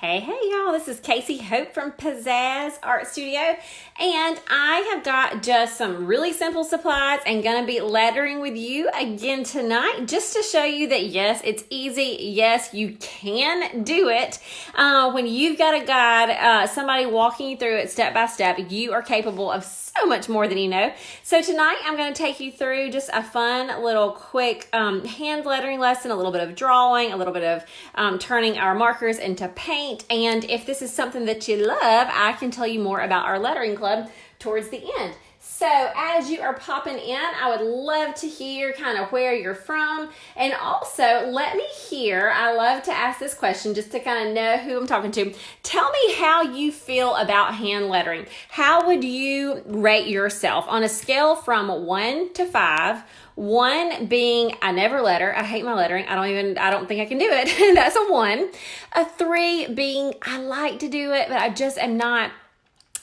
Hey, y'all, this is Kasey Hope from Pizzazz Art Studio, and I have got just some really simple supplies and gonna be lettering with you again tonight just to show you that yes, it's easy, yes, you can do it. When you've got a guide, somebody walking you through it step by step, you are capable of so much more than you know. So tonight I'm going to take you through just a fun little quick hand lettering lesson, a little bit of drawing, a little bit of turning our markers into paint. And if this is something that you love, I can tell you more about our lettering club towards the end. So as you are popping in, I would love to hear kind of where you're from. And also let me hear, I love to ask this question just to kind of know who I'm talking to. Tell me how you feel about hand lettering. How would you rate yourself on a scale from 1 to 5? 1 being I never letter, I hate my lettering, I don't think I can do it. That's a 1. A 3 being I like to do it, but I just am not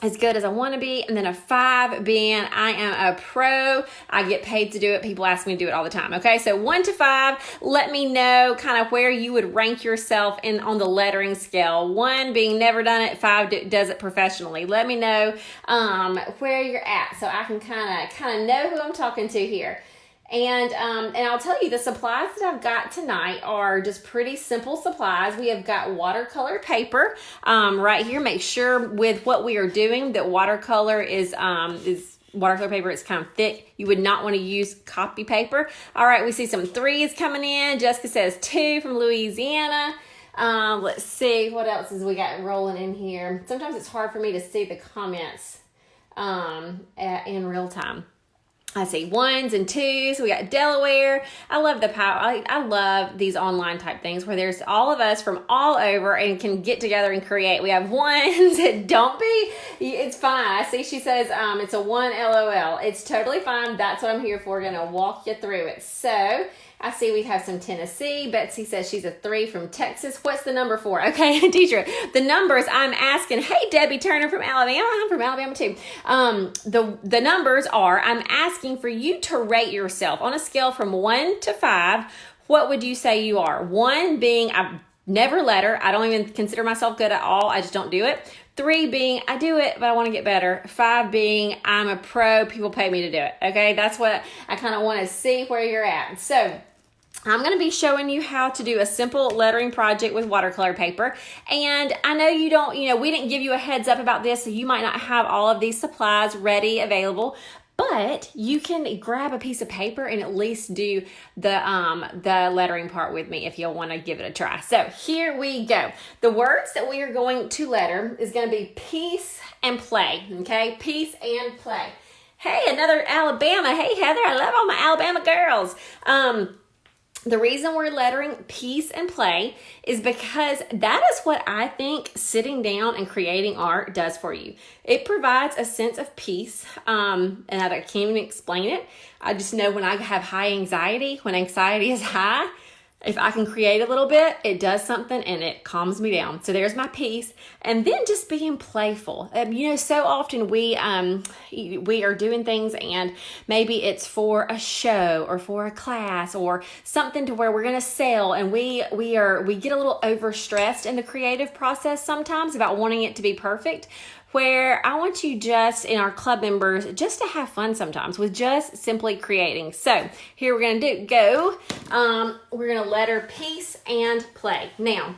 as good as I want to be. And then a 5 being I am a pro, I get paid to do it, people ask me to do it all the time. Okay, so 1 to 5, let me know kind of where you would rank yourself on the lettering scale. 1 being never done it, 5 does it professionally. Let me know where you're at so I can kind of know who I'm talking to here. And I'll tell you, the supplies that I've got tonight are just pretty simple supplies. We have got watercolor paper right here. Make sure with what we are doing that watercolor is watercolor paper. It's kind of thick. You would not want to use copy paper. All right, we see some 3s coming in. Jessica says 2 from Louisiana. Let's see what else is we got rolling in here. Sometimes it's hard for me to see the comments in real time. I see 1s and 2s. We got Delaware. I love the power. I love these online type things where there's all of us from all over and can get together and create. We have 1s. Don't be. It's fine. I see she says it's a 1 LOL. It's totally fine. That's what I'm here for. Gonna walk you through it. So I see we have some Tennessee. Betsy says she's a 3 from Texas. What's the number for? Okay, teacher. The numbers I'm asking. Hey, Debbie Turner from Alabama. I'm from Alabama too. The numbers are, I'm asking for you to rate yourself on a scale from 1 to 5. What would you say you are? 1 being I never letter. I don't even consider myself good at all. I just don't do it. 3 being I do it, but I want to get better. 5 being I'm a pro. People pay me to do it. Okay, that's what I kind of want to see where you're at. So I'm going to be showing you how to do a simple lettering project with watercolor paper. And I know you don't, we didn't give you a heads up about this, so you might not have all of these supplies ready, available. But you can grab a piece of paper and at least do the lettering part with me if you'll want to give it a try. So here we go. The words that we are going to letter is going to be peace and play. Okay, peace and play. Hey, another Alabama. Hey, Heather, I love all my Alabama girls. The reason we're lettering peace and play is because that is what I think sitting down and creating art does for you. It provides a sense of peace, and I can't even explain it. I just know when I have high anxiety, when anxiety is high, if I can create a little bit, it does something and it calms me down. So there's my piece. And then just being playful. So often we are doing things and maybe it's for a show or for a class or something to where we're going to sell, and we get a little overstressed in the creative process sometimes about wanting it to be perfect. Where I want you just, in our club members, just to have fun sometimes with just simply creating. So here we're going to we're going to letter peace and play. Now,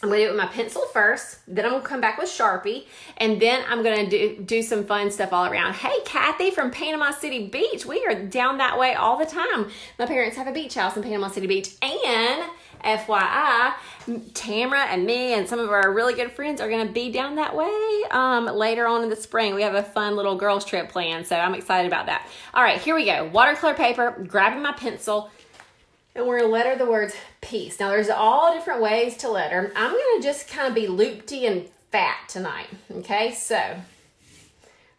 I'm going to do it with my pencil first, then I'm going to come back with Sharpie, and then I'm going to do some fun stuff all around. Hey, Kathy from Panama City Beach. We are down that way all the time. My parents have a beach house in Panama City Beach, and FYI, Tamara and me and some of our really good friends are going to be down that way later on in the spring. We have a fun little girls trip planned, so I'm excited about that. All right, here we go. Watercolor paper, grabbing my pencil, and we're going to letter the words peace. Now, there's all different ways to letter. I'm going to just kind of be loopty and fat tonight, okay? So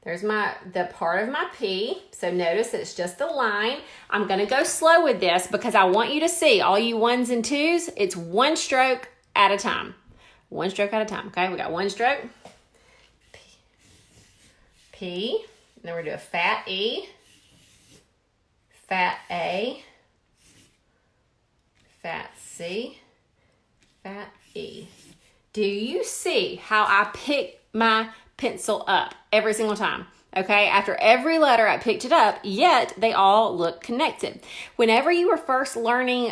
there's the part of my P. So notice that it's just the line. I'm going to go slow with this because I want you to see, all you 1s and 2s, it's 1 stroke at a time. 1 stroke at a time, okay? We got 1 stroke. P. And then we're going to do a fat E, fat A, fat C, fat E. Do you see how I pick my pencil up every single time? Okay, after every letter I picked it up, yet they all look connected. Whenever you were first learning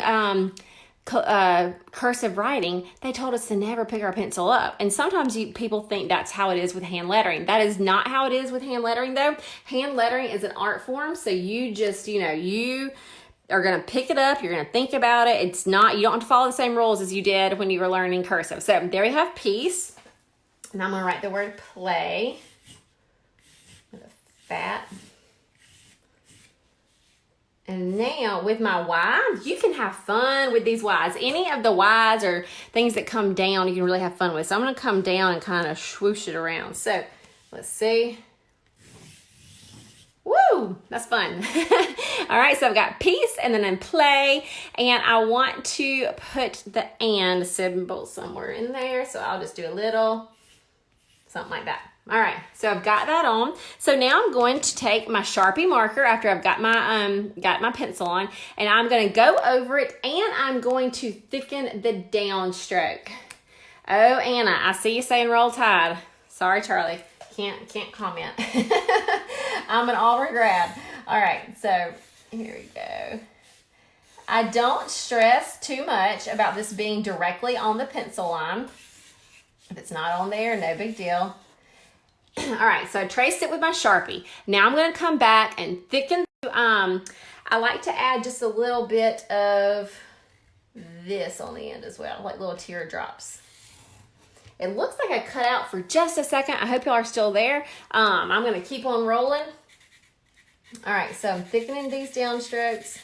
cursive writing, they told us to never pick our pencil up. And sometimes people think that's how it is with hand lettering. That is not how it is with hand lettering though. Hand lettering is an art form, so you just, you are going to pick it up, you're going to think about it. It's not, you don't have to follow the same rules as you did when you were learning cursive. So there we have peace. And I'm going to write the word play with a fat. And now with my Y's, you can have fun with these Y's. Any of the Y's or things that come down, you can really have fun with. So I'm going to come down and kind of swoosh it around. So let's see. Woo, that's fun. All right, so I've got peace and then play. And I want to put the and symbol somewhere in there. So I'll just do a little something like that. All right, so I've got that on. So now I'm going to take my Sharpie marker after I've got my pencil on, and I'm going to go over it, and I'm going to thicken the downstroke. Oh, Anna, I see you saying roll tide. Sorry, Charlie, can't comment. I'm an Auburn grad. All right, so here we go. I don't stress too much about this being directly on the pencil line. If it's not on there, no big deal. All right, so I traced it with my Sharpie. Now I'm going to come back and thicken. I like to add just a little bit of this on the end as well, like little teardrops. It looks like I cut out for just a second. I hope y'all are still there. I'm going to keep on rolling. All right, so I'm thickening these downstrokes.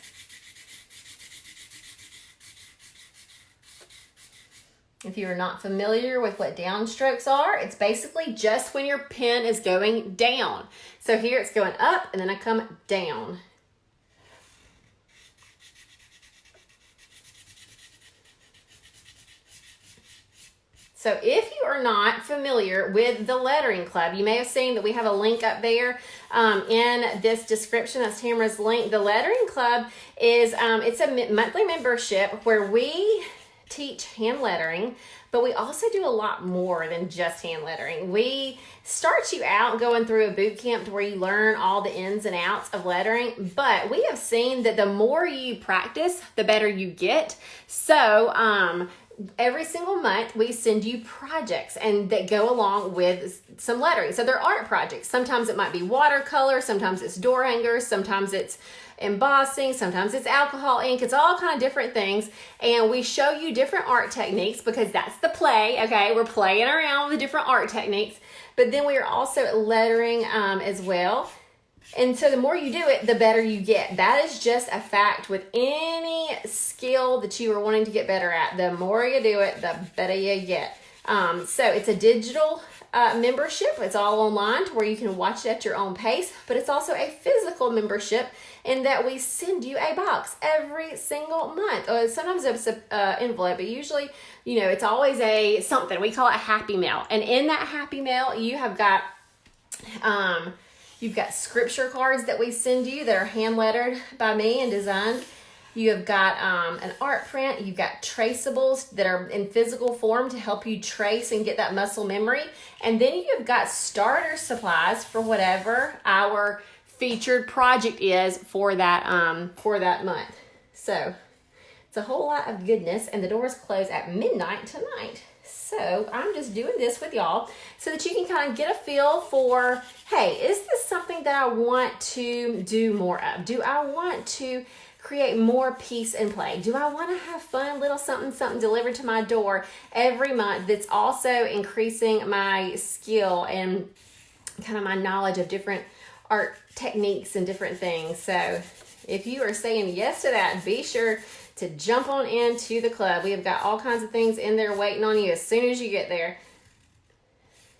If you are not familiar with what downstrokes are, it's basically just when your pen is going down. So here it's going up and then I come down. So if you are not familiar with the Lettering Club, you may have seen that we have a link up there in this description. That's Tamara's link. The Lettering Club is it's a monthly membership where we teach hand lettering, but we also do a lot more than just hand lettering. We start you out going through a boot camp to where you learn all the ins and outs of lettering, but we have seen that the more you practice, the better you get. So every single month we send you projects and that go along with some lettering. So they're art projects. Sometimes it might be watercolor, sometimes it's door hangers, sometimes it's embossing, sometimes it's alcohol ink. It's all kind of different things, and we show you different art techniques because that's the play. Okay, we're playing around with the different art techniques, but then we are also lettering as well. And so the more you do it, the better you get. That is just a fact with any skill that you are wanting to get better at. The more you do it, the better you get. So it's a digital membership. It's all online to where you can watch it at your own pace, but it's also a physical membership in that we send you a box every single month. Sometimes it's an envelope, but usually, it's always a something. We call it a happy mail. And in that happy mail, you have got you've got scripture cards that we send you that are hand lettered by me and designed. You have got an art print. You've got traceables that are in physical form to help you trace and get that muscle memory. And then you've got starter supplies for whatever our featured project is for that month. So it's a whole lot of goodness, and the doors close at midnight tonight. So I'm just doing this with y'all so that you can kind of get a feel for, hey, is this something that I want to do more of? Do I want to create more peace and play? Do I want to have fun, little something delivered to my door every month that's also increasing my skill and kind of my knowledge of different art techniques and different things? So if you are saying yes to that, be sure to jump on into the club. We have got all kinds of things in there waiting on you as soon as you get there.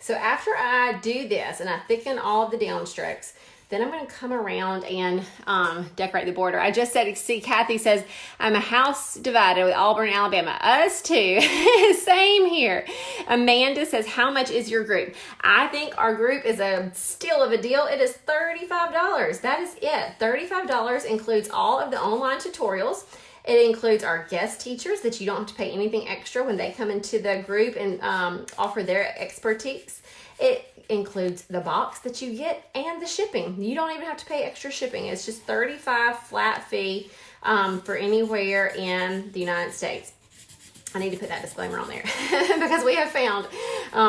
So after I do this and I thicken all of the downstrokes, then I'm going to come around and decorate the border. I just said, see, Kathy says, I'm a house divided with Auburn, Alabama. Us too. Same here. Amanda says, how much is your group? I think our group is a steal of a deal. It is $35. That is it. $35 includes all of the online tutorials. It includes our guest teachers that you don't have to pay anything extra when they come into the group and offer their expertise. It includes the box that you get and the shipping. You don't even have to pay extra shipping. It's just $35 flat fee for anywhere in the United States. I need to put that disclaimer on there because we have found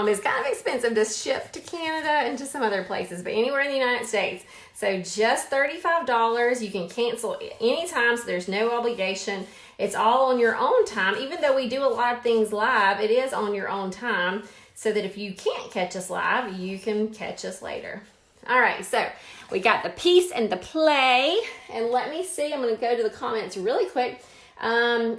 it's kind of expensive to ship to Canada and to some other places, but anywhere in the United States. So just $35. You can cancel anytime, so there's no obligation. It's all on your own time. Even though we do a lot of things live, it is on your own time, so that if you can't catch us live, you can catch us later. All right, so we got the piece and the play, and let me see, I'm going to go to the comments really quick.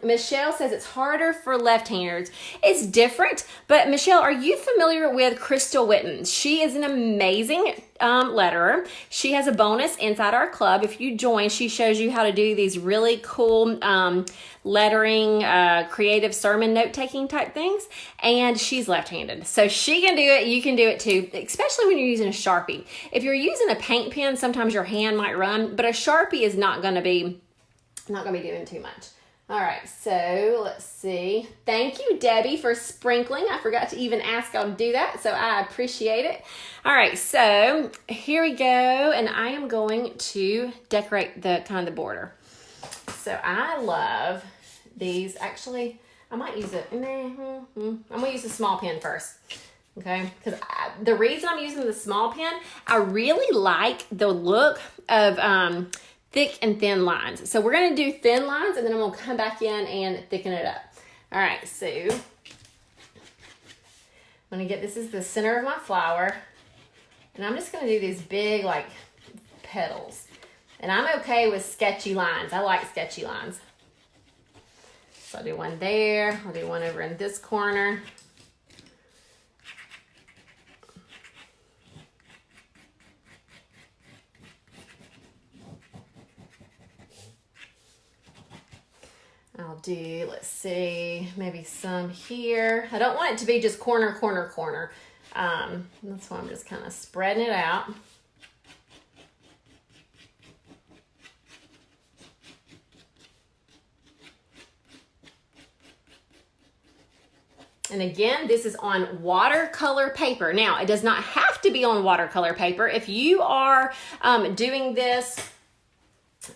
Michelle says it's harder for left-handers. It's different, but Michelle, are you familiar with Crystal Witten? She is an amazing letterer. She has a bonus inside our club. If you join, she shows you how to do these really cool lettering, creative sermon note-taking type things, and she's left-handed. So she can do it, you can do it too, especially when you're using a Sharpie. If you're using a paint pen, sometimes your hand might run, but a Sharpie is not going to be doing too much. All right, so let's see. Thank you, Debbie, for sprinkling. I forgot to even ask y'all to do that, so I appreciate it. All right, so here we go, and I am going to decorate the the border. So I love these. Actually, I might use it. I'm gonna use a small pen first, okay? Because the reason I'm using the small pen, I really like the look of thick and thin lines. So we're going to do thin lines, and then I'm going to come back in and thicken it up. All right, so I'm going to get, this is the center of my flower, and I'm just going to do these big like petals. And I'm okay with sketchy lines. I like sketchy lines. So I'll do one there. I'll do one over in this corner. I'll do, let's see, maybe some here. I don't want it to be just corner, corner, corner. That's why I'm just kind of spreading it out. And again, this is on watercolor paper. Now, it does not have to be on watercolor paper. If you are doing this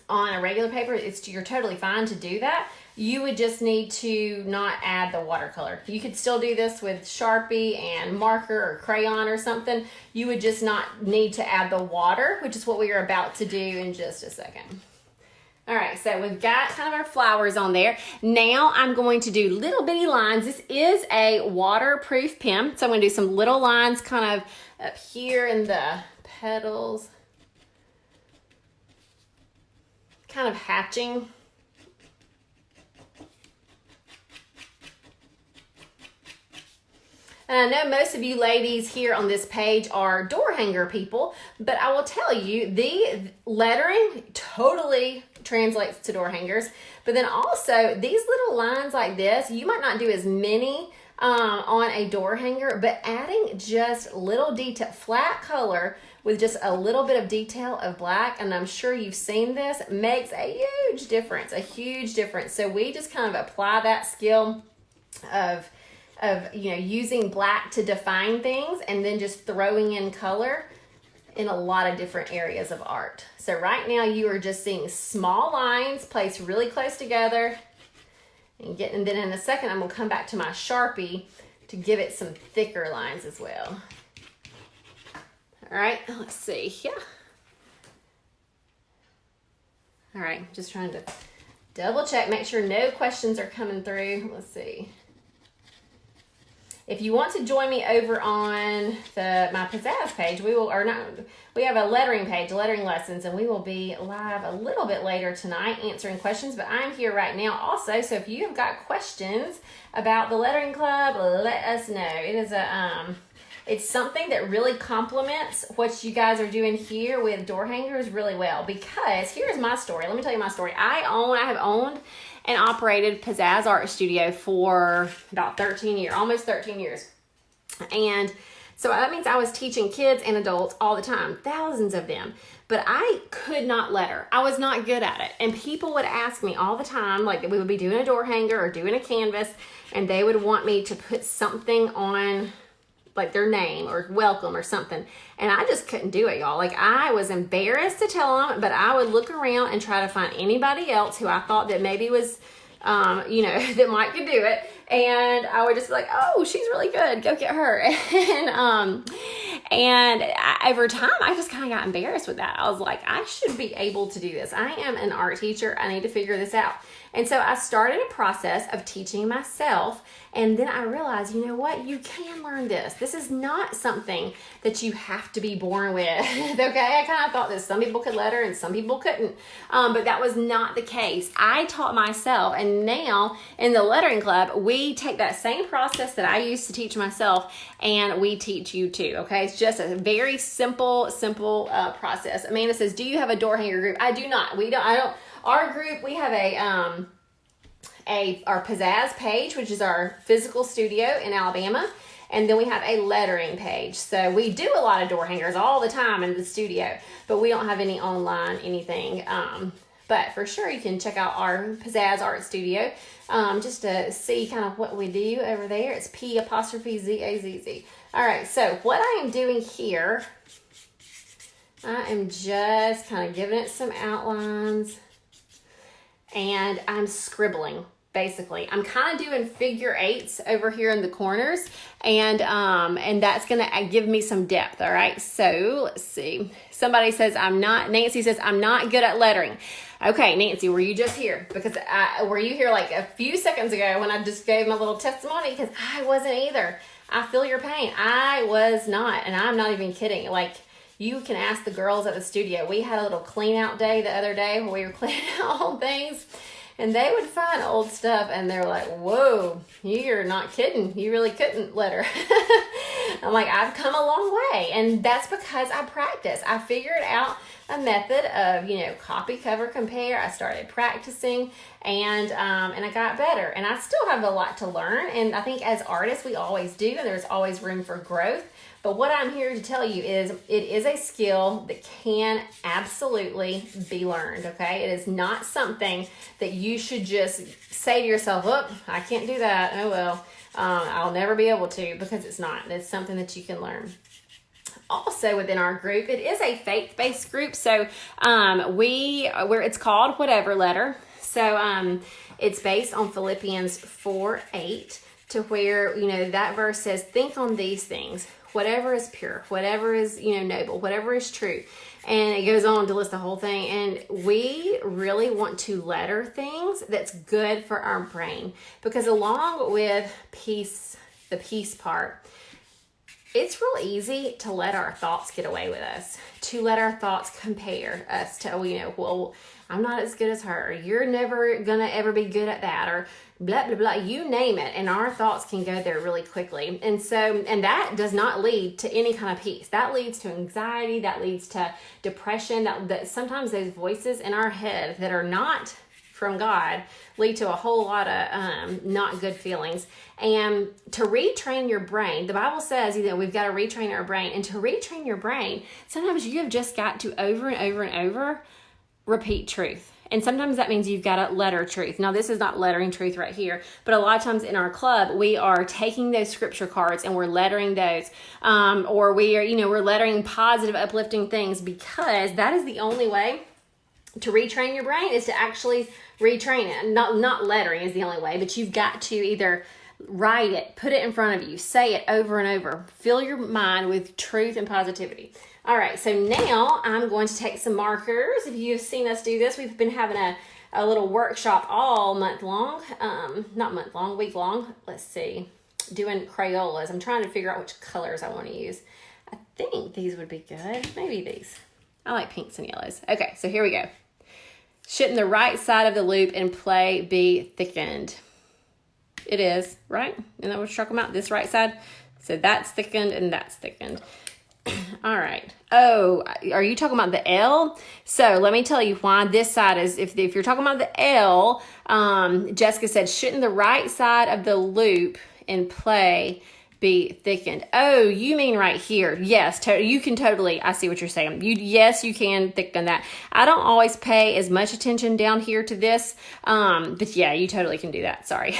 on a regular paper, you're totally fine to do that. You would just need to not add the watercolor. You could still do this with Sharpie and marker or crayon or something. You would just not need to add the water, which is what we are about to do in just a second. All right, so we've got kind of our flowers on there. Now I'm going to do little bitty lines. This is a waterproof pen, so I'm going to do some little lines kind of up here in the petals, kind of hatching. And I know most of you ladies here on this page are door hanger people, but I will tell you, the lettering totally translates to door hangers. But then also, these little lines like this, you might not do as many on a door hanger, but adding just little detail, flat color with just a little bit of detail of black, and I'm sure you've seen this, makes a huge difference, So we just kind of apply that skill of using black to define things and then just throwing in color in a lot of different areas of art. So right now you are just seeing small lines placed really close together, and then in a second I'm gonna come back to my Sharpie to give it some thicker lines as well. All right, let's see here. All right, just trying to double check, make sure no questions are coming through. Let's see. If you want to join me over on my Pizzazz page, we have a lettering page, lettering lessons, and we will be live a little bit later tonight answering questions, but I'm here right now also, so if you have got questions about the lettering club, let us know. It is it's something that really complements what you guys are doing here with door hangers really well, because here's my story. Let me tell you my story. I have owned and operated Pizzazz Art Studio for about 13 years, almost 13 years. And so that means I was teaching kids and adults all the time, thousands of them. but I could not letter. I was not good at it. And people would ask me all the time, like we would be doing a door hanger or doing a canvas, and they would want me to put something on, like their name or welcome or something. And I just couldn't do it, y'all. Like I was embarrassed to tell them, but I would look around and try to find anybody else who I thought that maybe was, that might could do it. And I would just be like, oh, she's really good. Go get her. Over time, I just kind of got embarrassed with that. I was like, I should be able to do this. I am an art teacher. I need to figure this out. And so I started a process of teaching myself. And then I realized, you know what? You can learn this. This is not something that you have to be born with. Okay? I kind of thought that some people could letter and some people couldn't. But that was not the case. I taught myself. And now in the lettering club, we take that same process that I used to teach myself and we teach you too. Okay? It's just a very simple process. Amanda says, do you have a door hanger group? I do not. Our group, we have our Pizzazz page, which is our physical studio in Alabama. And then we have a lettering page. So we do a lot of door hangers all the time in the studio, but we don't have any online anything. But for sure, you can check out our Pizzazz Art Studio just to see kind of what we do over there. It's P'_ZAZZ. All right, so what I am doing here, I am just kind of giving it some outlines. And I'm scribbling, basically. I'm kind of doing figure eights over here in the corners, and that's gonna give me some depth, all right? So let's see. Somebody says Nancy says, I'm not good at lettering. Okay, Nancy, were you just here? Because were you here like a few seconds ago when I just gave my little testimony? Because I wasn't either. I feel your pain. I was not, and I'm not even kidding. Like, you can ask the girls at the studio. We had a little clean out day the other day where we were cleaning out old things, and they would find old stuff and they're like, whoa, you're not kidding. You really couldn't letter. I'm like, I've come a long way. And that's because I practice. I figured out a method of, copy, cover, compare. I started practicing and I got better, and I still have a lot to learn. And I think as artists, we always do, and there's always room for growth. But what I'm here to tell you is it is a skill that can absolutely be learned, okay? It is not something that you should just say to yourself, oh, I can't do that. Oh, well, I'll never be able to, because it's not. It's something that you can learn. Also within our group, it is a faith-based group. So it's called Whatever Letter. So it's based on Philippians 4:8, to where, that verse says, think on these things. Whatever is pure, whatever is, noble, whatever is true. And it goes on to list the whole thing. And we really want to letter things that's good for our brain. Because along with the peace part, it's real easy to let our thoughts get away with us. To let our thoughts compare us to, well, I'm not as good as her. Or, you're never going to ever be good at that. Or blah, blah, blah. You name it. And our thoughts can go there really quickly. And that does not lead to any kind of peace. That leads to anxiety. That leads to depression. That sometimes those voices in our head that are not from God lead to a whole lot of not good feelings. And to retrain your brain, the Bible says we've got to retrain our brain. And to retrain your brain, sometimes you have just got to over and over and over repeat truth. And sometimes that means you've got to letter truth. Now, this is not lettering truth right here, but a lot of times in our club, we are taking those scripture cards and we're lettering those. Or we're lettering positive, uplifting things, because that is the only way to retrain your brain, is to actually retrain it. Not lettering is the only way, but you've got to either write it, put it in front of you, say it over and over, fill your mind with truth and positivity. All right, so now I'm going to take some markers. If you've seen us do this, we've been having a little workshop all month long, week long. Let's see, doing Crayolas. I'm trying to figure out which colors I want to use. I think these would be good. Maybe these. I like pinks and yellows. Okay, so here we go. Shouldn't the right side of the loop in play be thickened? It is, right? Isn't that what you're talking about? This right side? So that's thickened and that's thickened. All right. Oh, are you talking about the L? So let me tell you why this side is, if you're talking about the L, Jessica said, shouldn't the right side of the loop in play be thickened. Oh, you mean right here. Yes, you can totally, I see what you're saying. Yes, you can thicken that. I don't always pay as much attention down here to this, but yeah, you totally can do that. Sorry.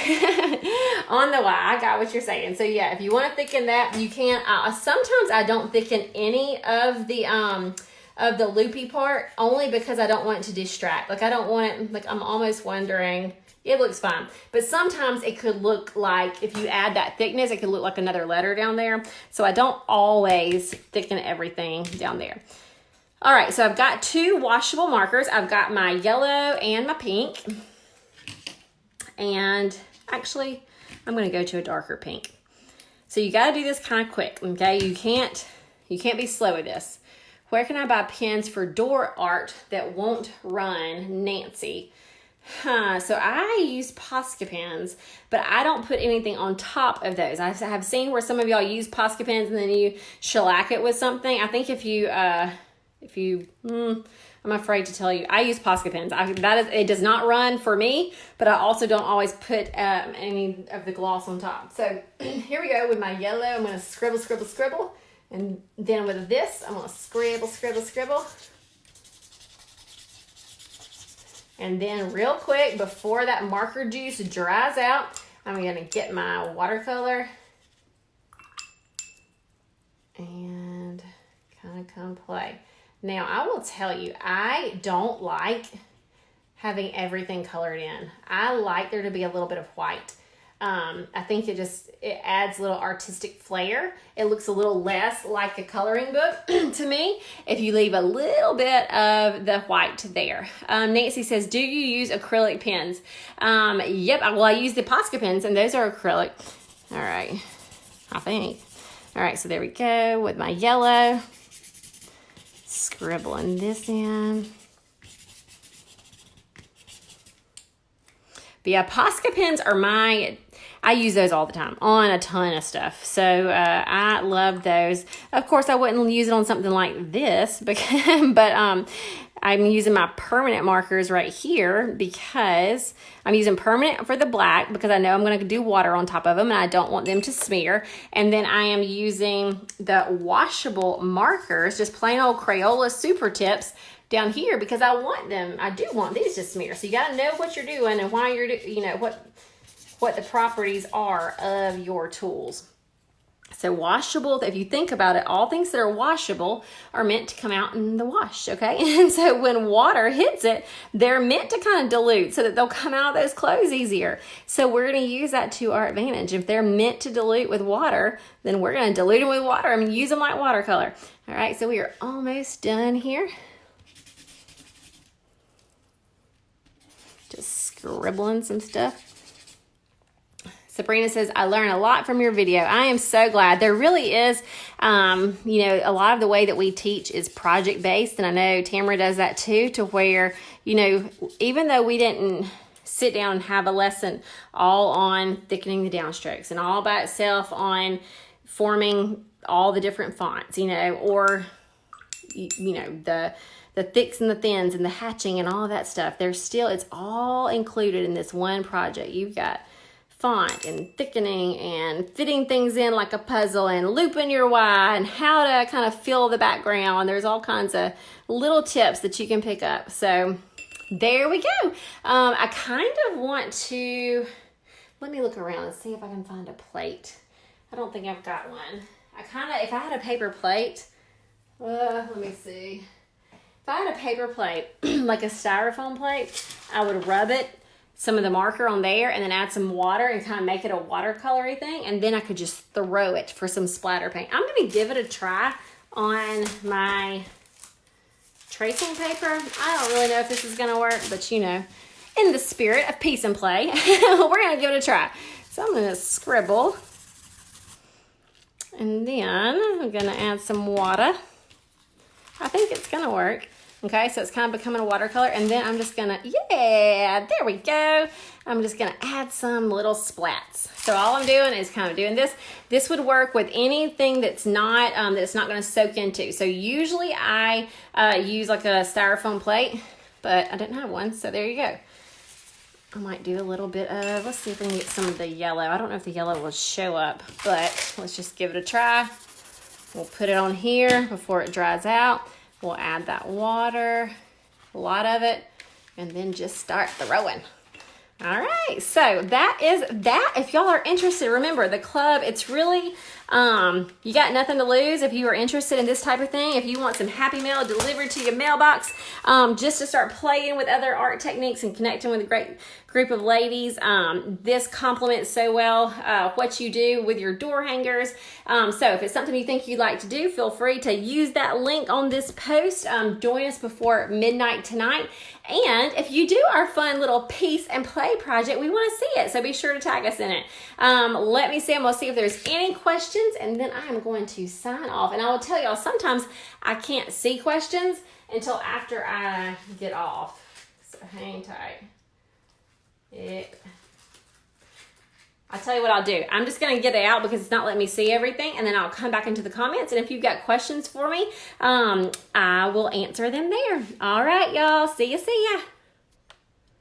On the Y, I got what you're saying. So yeah, if you want to thicken that, you can. Sometimes I don't thicken any of the loopy part, only because I don't want it to distract. Like I don't want it, like I'm almost wondering, it looks fine. But sometimes it could look like, if you add that thickness, it could look like another letter down there. So I don't always thicken everything down there. All right, so I've got 2 washable markers. I've got my yellow and my pink. And actually, I'm gonna go to a darker pink. So you gotta do this kind of quick, okay? You can't be slow with this. Where can I buy pens for door art that won't run, Nancy? So I use Posca pens, but I don't put anything on top of those. I have seen where some of y'all use Posca pens and then you shellac it with something. I think if you, I'm afraid to tell you, I use Posca pens. It does not run for me, but I also don't always put any of the gloss on top. So here we go with my yellow. I'm going to scribble, scribble, scribble. And then with this, I'm going to scribble, scribble, scribble. And then real quick, before that marker juice dries out, I'm going to get my watercolor and kind of come play. Now, I will tell you, I don't like having everything colored in. I like there to be a little bit of white. I think it adds a little artistic flair. It looks a little less like a coloring book to me if you leave a little bit of the white there. Nancy says, do you use acrylic pens? Yep, well, I use the Posca pens, and those are acrylic. All right, I think. All right, so there we go with my yellow. Scribbling this in. But yeah, Posca pens are I use those all the time on a ton of stuff. So I love those. Of course, I wouldn't use it on something like this, but I'm using my permanent markers right here because I'm using permanent for the black because I know I'm going to do water on top of them and I don't want them to smear. And then I am using the washable markers, just plain old Crayola Super Tips down here because I do want these to smear. So you got to know what you're doing and why you're, what the properties are of your tools. So washable, if you think about it, all things that are washable are meant to come out in the wash, okay? And so when water hits it, they're meant to kind of dilute so that they'll come out of those clothes easier. So we're going to use that to our advantage. If they're meant to dilute with water, then we're going to dilute them with water. I mean, use them like watercolor. All right, so we are almost done here. Just scribbling some stuff. Sabrina says, I learn a lot from your video. I am so glad. There really is, a lot of the way that we teach is project-based, and I know Tamara does that too, to where, even though we didn't sit down and have a lesson all on thickening the downstrokes and all by itself on forming all the different fonts, or, the thicks and the thins and the hatching and all of that stuff, it's all included in this one project. You've got font and thickening and fitting things in like a puzzle and looping your Y and how to kind of fill the background. There's all kinds of little tips that you can pick up. So there we go. I kind of want to, let me look around and see if I can find a plate. I don't think I've got one. If I had a paper plate, let me see. If I had a paper plate, like a styrofoam plate, I would rub some of the marker on there and then add some water and kind of make it a watercolory thing, and then I could just throw it for some splatter paint. I'm going to give it a try on my tracing paper. I don't really know if this is going to work, but in the spirit of peace and play, we're going to give it a try. So I'm going to scribble, and then I'm going to add some water. I think it's going to work. Okay, so it's kind of becoming a watercolor, and then I'm just gonna, there we go. I'm just gonna add some little splats. So all I'm doing is kind of doing this. This would work with anything that's not gonna soak into. So usually I use like a styrofoam plate, but I didn't have one, so there you go. I might do a little bit of, let's see if we can get some of the yellow. I don't know if the yellow will show up, but let's just give it a try. We'll put it on here before it dries out. We'll add that water, a lot of it, and then just start throwing. All right, so that is that. If y'all are interested, remember the club, it's really, you got nothing to lose if you are interested in this type of thing. If you want some Happy Mail delivered to your mailbox, just to start playing with other art techniques and connecting with a great group of ladies, this complements so well what you do with your door hangers. So if it's something you think you'd like to do, feel free to use that link on this post. Join us before midnight tonight. And if you do our fun little piece and play project, we want to see it. So be sure to tag us in it. Let me see, and we'll see if there's any questions, and then I'm going to sign off. And I will tell y'all, sometimes I can't see questions until after I get off. So hang tight. I'll tell you what I'll do. I'm just going to get it out because it's not letting me see everything, and then I'll come back into the comments, and if you've got questions for me, I will answer them there. All right, y'all. See ya.